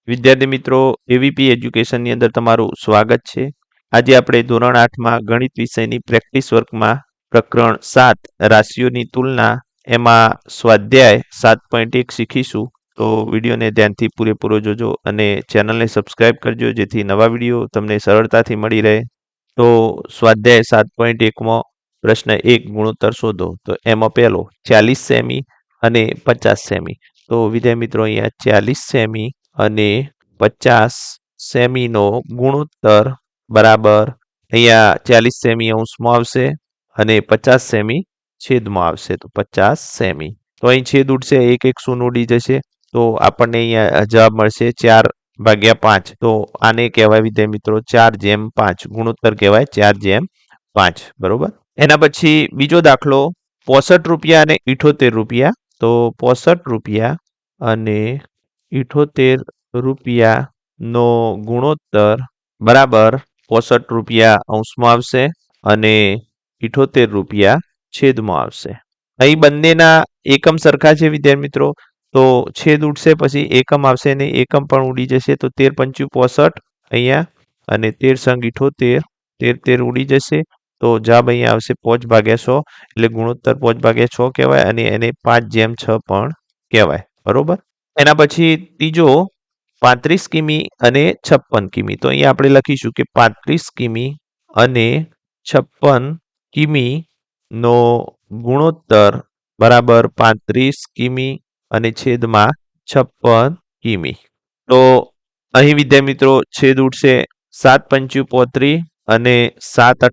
વિદ્યાર્થી મિત્રો, એવીપી એજ્યુકેશનની અંદર તમારું સ્વાગત છે. આજે આપણે ધોરણ 8માં ગણિત વિષયની પ્રેક્ટિસ વર્કમાં પ્રકરણ 7 રાશિઓની તુલના એમાં સ્વાધ્યાય 7.1 શીખીશું. તો વિડીયોને ધ્યાનથી પૂરેપૂરો જોજો અને ચેનલને સબસ્ક્રાઇબ કરજો જેથી નવા વિડીયો તમને સરળતાથી મળી રહે. તો સ્વાધ્યાય 7.1માં પ્રશ્ન 1 ગુણોત્તર શોધો. તો એમાં પહેલો 40 સેમી અને 50 સેમી. તો વિદ્યાર્થી મિત્રો અહીંયા 40 સેમી અને 50 સેમીનો ગુણોત્તર બરાબર અહીંયા 40 સેમી અંશમાં આવશે અને 50 સેમી છેદમાં આવશે. તો 50 સેમી. તો અહીં છેદ ઉડશે, એક એક શૂન્ય ઉડી જશે. તો આપણને અહીંયા જવાબ મળશે 4/5. તો આને કહેવાય વિદ્યાર્થી મિત્રો 4/5 ગુણોત્તર કહેવાય 4/5. બરોબર. એના પછી બીજો દાખલો 65 રૂપિયા અને 78 રૂપિયા. તો 65 રૂપિયા અને 78 રૂપિયાનો ગુણોત્તર બરાબર 65 રૂપિયા અંશમાં આવશે અને 78 રૂપિયા છેદમાં આવશે. અહીં બંનેના એકમ સરખા છે વિદ્યાર્થી મિત્રો. તો છેદ ઉડશે પછી એકમ આવશે અને એકમ પણ ઉડી જશે. તો 13 × 5 = 65 અહીંયા અને 13 × 78 13 ઉડી જશે. તો જવાબ અહીંયા આવશે 5/100 એટલે ગુણોત્તર 5/6 કહેવાય અને એને 5/6 પણ કહેવાય. બરોબર. એના પછી ત્રીજો 35 કિમી અને 56 કિમી. તો અહીંયા આપણે લખીશું કે 35 કિમી અને 56 કિમીનો ગુણોત્તર બરાબર 35 કિમી અને છેદમાં 56 કિમી. તો અહીં વિદ્યાર્થી મિત્રો છેદ ઉડશે 7×5 = 35 અને 7×8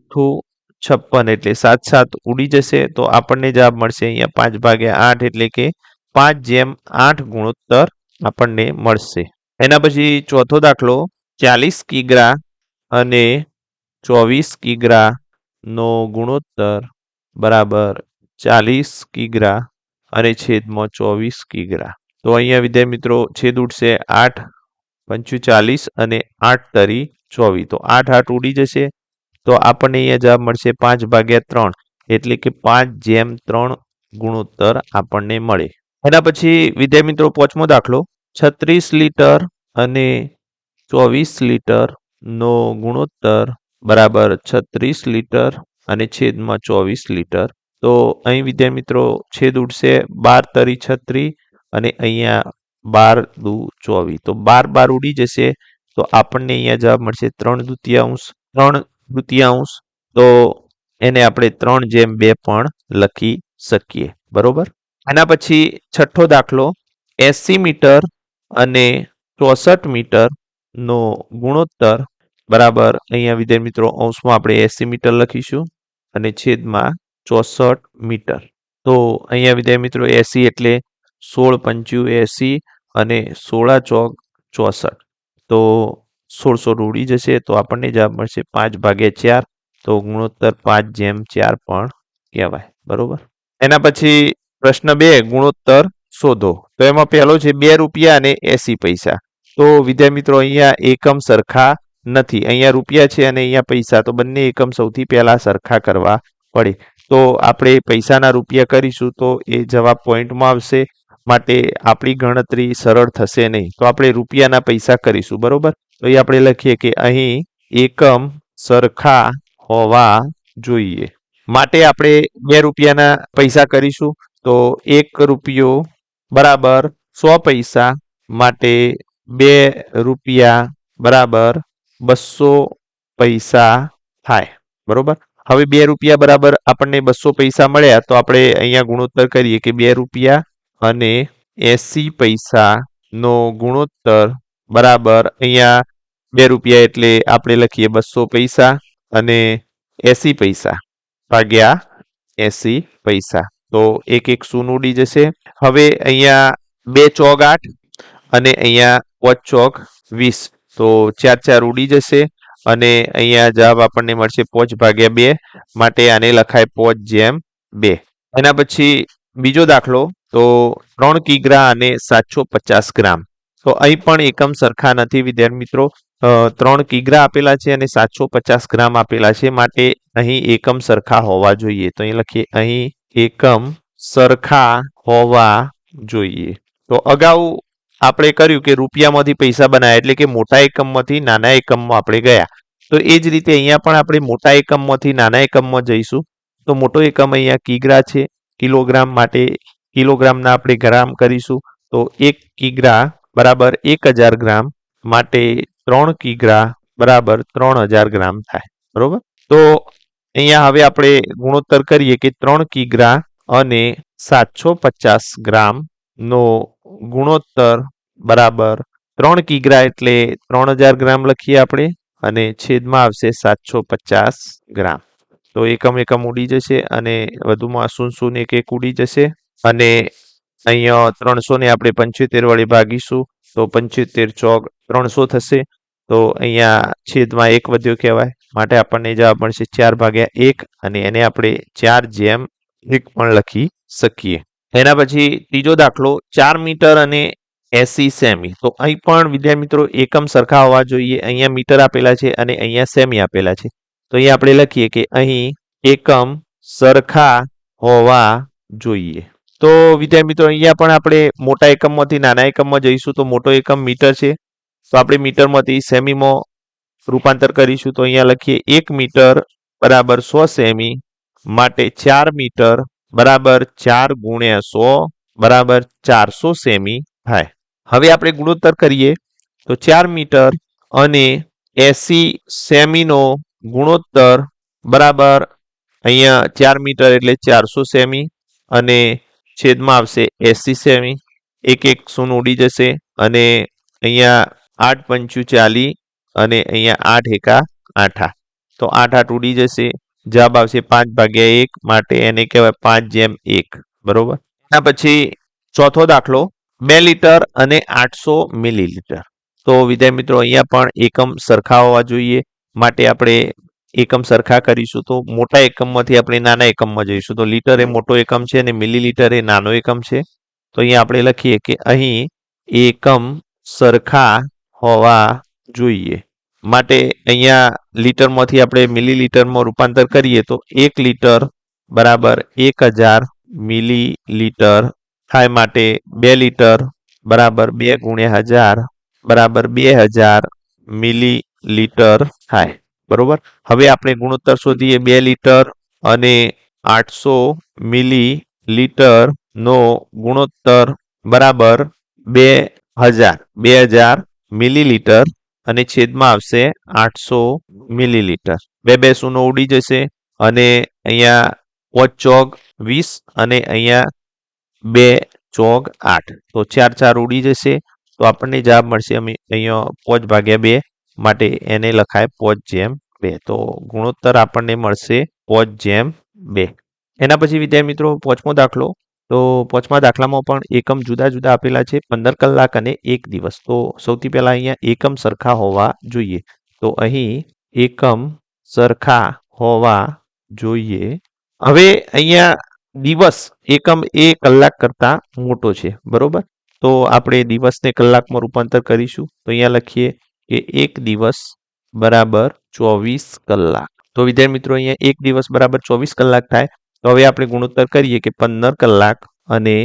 = 56 એટલે 7 ઉડી જશે. તો આપણને જવાબ મળશે અહીંયા 5/8 એટલે કે 5/8 ગુણોત્તર આપણને મળશે. એના પછી ચોથો દાખલો 40 કિગ્રા અને 24 કિગ્રાનો ગુણોત્તર બરાબર 40 કિગ્રા અને છેદમાં 24 કિગ્રા. તો અહીંયા વિદ્યાર્થી મિત્રો છેદ ઉડશે 8×5 = 40 અને 8×3 = 24. તો 8 ઉડી જશે. તો આપણને અહીંયા જવાબ મળશે 5/3 એટલે કે 5/3 ગુણોત્તર આપણને મળે. એના પછી વિદ્યાર્થી મિત્રો પાંચમો દાખલો 36 લીટર અને 24 લીટરનો ગુણોત્તર બરાબર 36 લીટર અને છેદમાં 24 લીટર. તો અહીં વિદ્યાર્થી મિત્રો છેદ ઉડશે 12×3 = 36 અને અહીંયા 12×2 = 24. તો 12 ઉડી જશે. તો આપણને અહીંયા જવાબ મળશે 3/2. તો એને આપણે 3/2 પણ લખી શકીએ. બરોબર. એના પછી છઠ્ઠો દાખલો 80 મીટર અને 64 મીટરનો ગુણોત્તર બરાબર અહીંયા વિદ્યાર્થી મિત્રો અંશમાં આપણે 80 મીટર લખીશું અને છેદમાં 64 મીટર. તો અહીંયા વિદ્યાર્થી મિત્રો 80 એટલે 16×5 = 80 અને 16×4 = 64. તો 16 ઉડી જશે. તો આપણને જવાબ મળશે 5/4. તો ગુણોત્તર 5/4 પણ કહેવાય. બરોબર. એના પછી પ્રશ્ન 2 ગુણોત્તર શોધો. તો એમાં પહેલો છે 2 રૂપિયા અને 80 પૈસા. તો વિદ્યાર્થી મિત્રો અહીંયા એકમ સરખા નથી. અહીંયા રૂપિયા છે અને અહીંયા પૈસા. તો બંને એકમ સૌથી પહેલા સરખા કરવા પડે. તો આપણે પૈસાના રૂપિયા કરીશું તો એ જવાબ પોઈન્ટમાં આવશે. માટે આપણી ગણતરી સરળ થશે નહીં. તો આપણે રૂપિયાના પૈસા કરીશું. બરોબર. તો એ આપણે લખીએ કે અહીં એકમ સરખા હોવા જોઈએ. માટે આપણે 2 રૂપિયાના પૈસા કરીશું. તો 1 રૂપિયો બરાબર 100 પૈસા માટે 2 રૂપિયા બરાબર 200 પૈસા થાય. બરોબર. હવે 2 રૂપિયા બરાબર આપણને 200 પૈસા મળ્યા. તો આપણે અહીંયા ગુણોત્તર કરીએ કે 2 રૂપિયા અને 80 પૈસાનો ગુણોત્તર બરાબર અહીંયા 2 રૂપિયા એટલે આપણે લખીએ 200 પૈસા અને 80 પૈસા ભાગ્યા 80 પૈસા. તો એક એક શૂન્ય ઉડી જશે. હવે અહીંયા 2 ચોક 8 અને અહીંયા 5 ચોક 20. તો 4 ઉડી જશે અને અહીંયા જવાબ આપણને મળશે 5/2 માટે આને લખાય 5/2. એના પછી બીજો દાખલો તો 3 કિગ્રા અને 750 ગ્રામ. તો અહીં પણ એકમ સરખા નથી વિદ્યાર્થી મિત્રો. 3 કિગ્રા આપેલા છે અને 750 ગ્રામ આપેલા છે. માટે અહીં એકમ સરખા હોવા જોઈએ. તો અહીં લખીએ અહીં એકમ સરખા હોવા જોઈએ. તો અગાઉ આપણે કર્યું કે રૂપિયામાંથી પૈસા બનાવ્યા એટલે કે મોટા એકમમાંથી નાના એકમમાં આપણે ગયા. તો એ જ રીતે અહીંયા પણ આપણે મોટા એકમમાંથી નાના એકમમાં જઈશું. તો મોટો એકમ અહીંયા કિગ્રા છે. કિલોગ્રામ માટે કિલોગ્રામના આપણે ગ્રામ કરીશું. તો 1 કિગ્રા બરાબર 1000 ગ્રામ માટે 3 કિગ્રા બરાબર 3000 ગ્રામ થાય. બરોબર? તો અહીંયા હવે આપણે ગુણોત્તર કરીએ કે 3 કિગ્રા અને 750 ગ્રામ નો ગુણોત્તર બરાબર 3 કિગ્રા એટલે 3000 ગ્રામ લખીએ આપણે અને છેદમાં આવશે 750 ગ્રામ. તો એકમ ઉડી જશે અને વધુમાં 0 1 1 ઉડી જશે અને અહીંયા 300 ને આપણે 75 વડે ભાગીશું તો 75 ચોક 300 થશે. તો અહીંયા છેદમાં 1 વધ્યો કહેવાય માટે આપણને જવાબ મળશે 4/1 અને એને આપણે 4/1 પણ લખી શકીએ. એના પછી ત્રીજો દાખલો 4 મીટર અને 80 સેમી. તો અહીં પણ વિદ્યાર્થી મિત્રો એકમ સરખા હોવા જોઈએ. અહીંયા મીટર આપેલા છે અને અહીંયા સેમી આપેલા છે. તો અહીંયા આપણે લખીએ કે અહીં એકમ સરખા હોવા જોઈએ. તો વિદ્યાર્થી મિત્રો અહીંયા પણ આપણે મોટા એકમમાંથી નાના એકમમાં જઈશું. તો મોટો એકમ મીટર છે તો આપણે મીટરમાંથી સેમીમાં રૂપાંતર કરીશું. તો અહીંયા લખીએ 1 મીટર બરાબર 100 સેમી માટે 4 મીટર બરાબર 4 ગુણ્યા 100 બરાબર 400 સેમી થાય. હવે આપણે ગુણોત્તર કરીએ તો 4 મીટર અને 80 સેમીનો ગુણોત્તર બરાબર અહીંયા 4 મીટર એટલે 400 સેમી અને છેદમાં આવશે 80 સેમી. 1 1 શૂન્ય ઉડી જશે અને અહીંયા 8 પંચું 40 અને અહીંયા 8 એકા 8. તો 8 8 ઉડી જશે. જવાબ આવશે 5/1 માટે એને કહેવાય 5/1. બરોબર? એના પછી ચોથો દાખલો 2 લીટર અને 800 મિલીલીટર. તો વિદ્યાર્થી મિત્રો અહીંયા પણ એકમ સરખા હોવા જોઈએ માટે આપણે એકમ સરખા કરીશું. તો મોટા એકમમાંથી આપણે નાના એકમમાં જઈશું. તો લીટર એ મોટો એકમ છે અને મિલીલીટર એ નાનો એકમ છે. તો અહીંયા આપણે લખીએ કે અહીં એકમ સરખા હોવા જોઈએ માટે અહીંયા લીટરમાંથી આપણે મિલીલીટરમાં રૂપાંતર કરીએ તો 1 લીટર બરાબર 1000 મિલીલીટર થાય માટે 2 લીટર બરાબર 2 ગુણ્યા 1000 બરાબર 2000 મિલીલીટર થાય. બરોબર? હવે આપણે ગુણોત્તર શોધીએ. 2 લીટર અને 800 મિલીલીટર નો ગુણોત્તર બરાબર 2000 મિલીલીટર અને છેદમાં આવશે 800 મિલીલીટર. 2 2 શૂન્ય ઉડી જશે અને અહીંયા 5 ચોક 20 અને અહીંયા 2 ચોક 8. તો 4 4 ઉડી જશે. તો આપણને જવાબ મળશે અહીંયા 5/2 માટે એને લખાય 5/2. તો ગુણોત્તર આપણને મળશે 5/2. એના પછી વિદ્યાર્થી મિત્રો પાંચમો દાખલો. તો પાંચમા દાખલામાં પણ એકમ જુદા જુદા આપેલા છે 15 કલાક અને 1 દિવસ. તો સૌથી પહેલા અહીંયા એકમ સરખા હોવા જોઈએ. તો અહીં એકમ સરખા હોવા જોઈએ. હવે અહીંયા દિવસ એકમ એ કલાક કરતા મોટો છે. બરોબર? તો આપણે દિવસને કલાકમાં રૂપાંતર કરીશું. તો અહીંયા લખીએ કે 1 દિવસ બરાબર 24 કલાક. તો વિદ્યાર્થી મિત્રો અહીંયા 1 દિવસ બરાબર 24 કલાક થાય. તો હવે આપણે ગુણોત્તર કરીએ કે 15 કલાક અને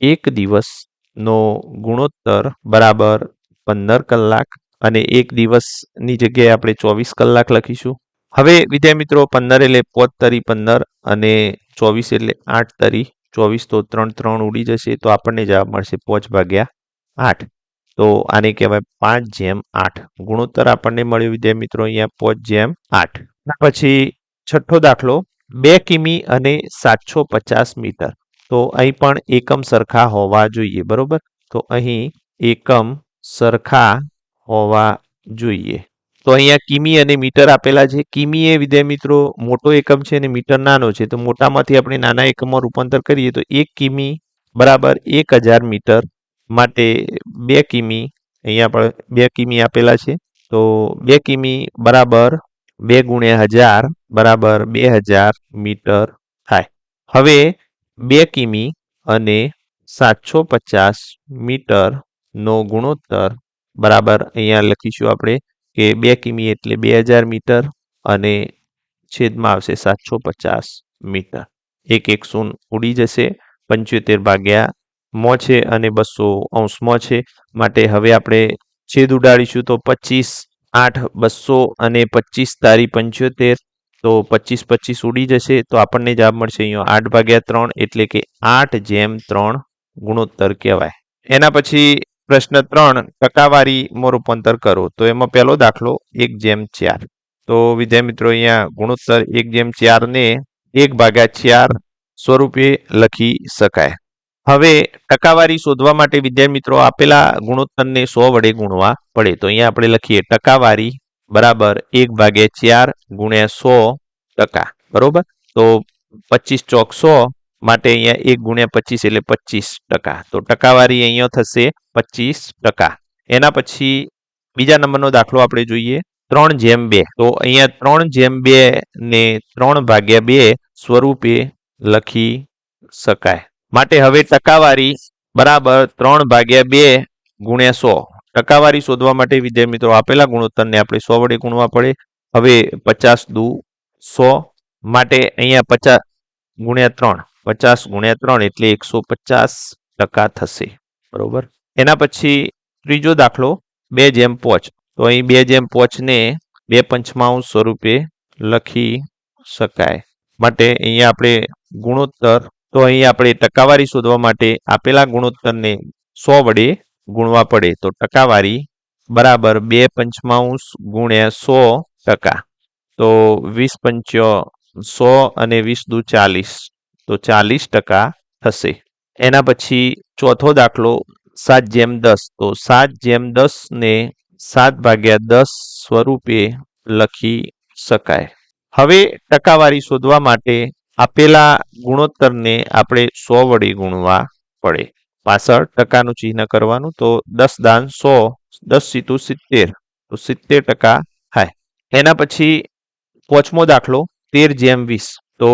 1 દિવસનો ગુણોત્તર બરાબર 15 કલાક અને 1 દિવસની જગ્યાએ આપણે 24 કલાક લખીશું. હવે વિદ્યાર્થી મિત્રો 15 એટલે 5 તરી 15 અને 24 એટલે 8 તરી 24. તો 3 3 ઉડી જશે. તો આપણને જવાબ મળશે 5/8. તો આને કહેવાય 5/8. ગુણોત્તર આપણને મળ્યો વિદ્યાર્થી મિત્રો અહીંયા 5/8. પછી છઠ્ઠો દાખલો 2 કિમી અને 750 મીટર. તો અહીં પણ એકમ સરખા હોવા જોઈએ. બરોબર? તો અહીં એકમ સરખા હોવા જોઈએ. તો અહીંયા કિમી અને મીટર આપેલા છે. કિમી એ વિદ્યાર્થી મિત્રો મોટો એકમ છે અને મીટર નાનો છે. તો મોટામાંથી આપણે નાના એકમમાં રૂપાંતર કરીએ તો 1 કિમી બરાબર 1000 મીટર માટે 2 કિમી અહીંયા પણ 2 કિમી આપેલા છે. તો 2 કિમી બરાબર 2 ગુણ્યા 1000 બરાબર 2000 મીટર થાય. હવે 2 કિમી અને 750 મીટર નો ગુણોત્તર બરાબર અહીંયા લખીશું આપણે કે 2 કિમી એટલે 2000 મીટર અને છેદમાં આવશે 750 મીટર. 1 1 શૂન્ય ઉડી જશે. 75/8 મો છે અને 200 અંશમાં છે. માટે હવે આપણે છેદ ઉડાડીશું તો 25 8 200 અને 25 તારી 75 તો 25 25 ઉડી જશે તો આપણને જવાબ મળશે અહીંયા 8/3 એટલે કે 8/3 ગુણોત્તર કહેવાય. એના પછી પ્રશ્ન 3 ટકાવારીમાં રૂપાંતર કરો. તો એમાં પહેલો દાખલો 1/4. તો વિદ્યાર્થી મિત્રો અહીંયા ગુણોત્તર 1/4 ને 1/4 સ્વરૂપે લખી શકાય. હવે ટકાવારી શોધવા માટે વિદ્યાર્થી મિત્રો આપેલા ગુણોત્તરને 100 વડે ગુણવા પડે. તો અહીંયા આપણે લખીએ ટકાવારી બરાબર 1/4 ગુણ્યા 100%. બરોબર. તો 25 ચોક 100 માટે અહીંયા 1 ગુણ્યા 25 એટલે 25%. તો ટકાવારી અહીંયા થશે 25%. એના પછી બીજા નંબરનો દાખલો આપણે જોઈએ 3/2. તો અહીંયા 3/2 ને 3/2 સ્વરૂપે લખી શકાય. માટે હવે ટકાવારી બરાબર 3/2 ગુણ્યા 100. ટકાવારી શોધવા માટે વિદ્યાર્થી મિત્રો આપેલા ગુણોત્તરને આપણે 100 વડે ગુણવા પડે. હવે 50 દુ 100 માટે અહીંયા 50 ગુણ્યા 3 50 ગુણ્યા 3 એટલે 150% થશે. બરોબર. એના પછી ત્રીજો દાખલો 2/5. તો અહીં 2/5 ને 2/5 સ્વરૂપે લખી શકાય. માટે અહીંયા આપણે ગુણોત્તર તો અહીં આપણે ટકાવારી શોધવા માટે આપેલા ગુણોત્તરને 100 વડે ગુણવા પડે. તો ટકાવારી બરાબર 2/5 ગુણ્યા 100%. તો 20 × 100 અને 20 દુ 40 તો 40% થશે. એના પછી ચોથો દાખલો 7/10. તો 7/10 ને 7/10 સ્વરૂપે લખી શકાય. હવે ટકાવારી શોધવા માટે આપેલા ગુણોત્તરને આપણે 100 વડે ગુણવા પડે. પાછળ ટકાનું ચિહ્ન કરવાનું. તો 10 × 100 10 × 70 તો 70% થાય. એના પછી પાંચમો દાખલો 13/20. તો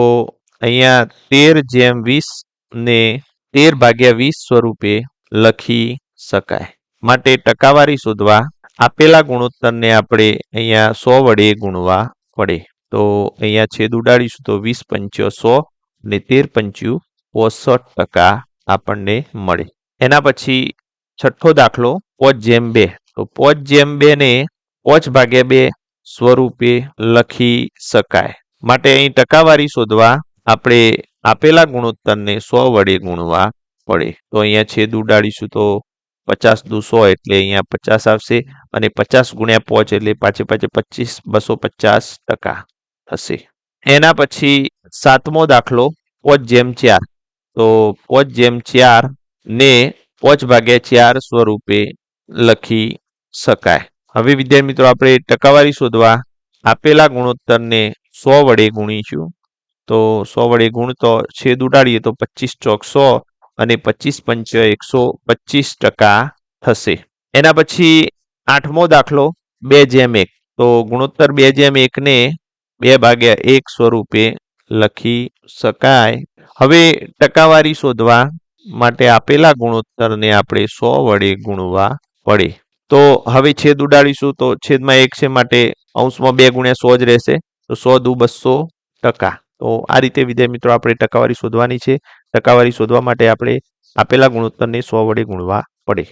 અહીંયા 13/20 ને 13/20 સ્વરૂપે લખી શકાય. માટે ટકાવારી શોધવા આપેલા ગુણોત્તરને આપણે અહીંયા 100 વડે ગુણવા પડે. તો અહીંયા છેદ ઉડાડીશું તો 20 × 100 ને 13 × 65% આપણને મળે. એના પછી છઠ્ઠો દાખલો 5/2. તો 5/2 ને 5/2 સ્વરૂપે લખી શકાય. માટે અહીં ટકાવારી શોધવા આપણે આપેલા ગુણોત્તરને 100 વડે ગુણવા પડે. તો અહીંયા છેદ ઉડાડીશું તો 50 દુ 100 એટલે અહીંયા 50 આવશે અને 50 ગુણ્યા 5 એટલે પાછે 25 250% થશે. એના પછી સાતમો દાખલો 5/4. તો 5/4 ને 5/4 સ્વરૂપે લખી શકાય. હવે વિદ્યાર્થી મિત્રો આપણે ટકાવારી શોધવા આપેલા ગુણોત્તરને 100 વડે ગુણીશું. તો 100 વડે ગુણતો છેદ ઉડાડીએ તો 25 ચોક 100 અને 25 × 5 125% થશે. એના પછી આઠમો દાખલો 2/1. તો ગુણોત્તર 2/1 ને 2/1 સ્વરૂપે લખી શકાય. હવે ટકાવારી શોધવા માટે આપેલા ગુણોત્તરને આપણે 100 વડે ગુણવા પડે. તો હવે છેદ ઉડાડીશું તો છેદમાં 1 છે માટે અંશમાં 2 × 100 જ રહેશે. તો 100 દુ 200%. તો આ રીતે વિદ્યાર્થી મિત્રો આપણે ટકાવારી શોધવાની છે. ટકાવારી શોધવા માટે આપણે આપેલા ગુણોત્તરને 100 વડે ગુણવા પડે.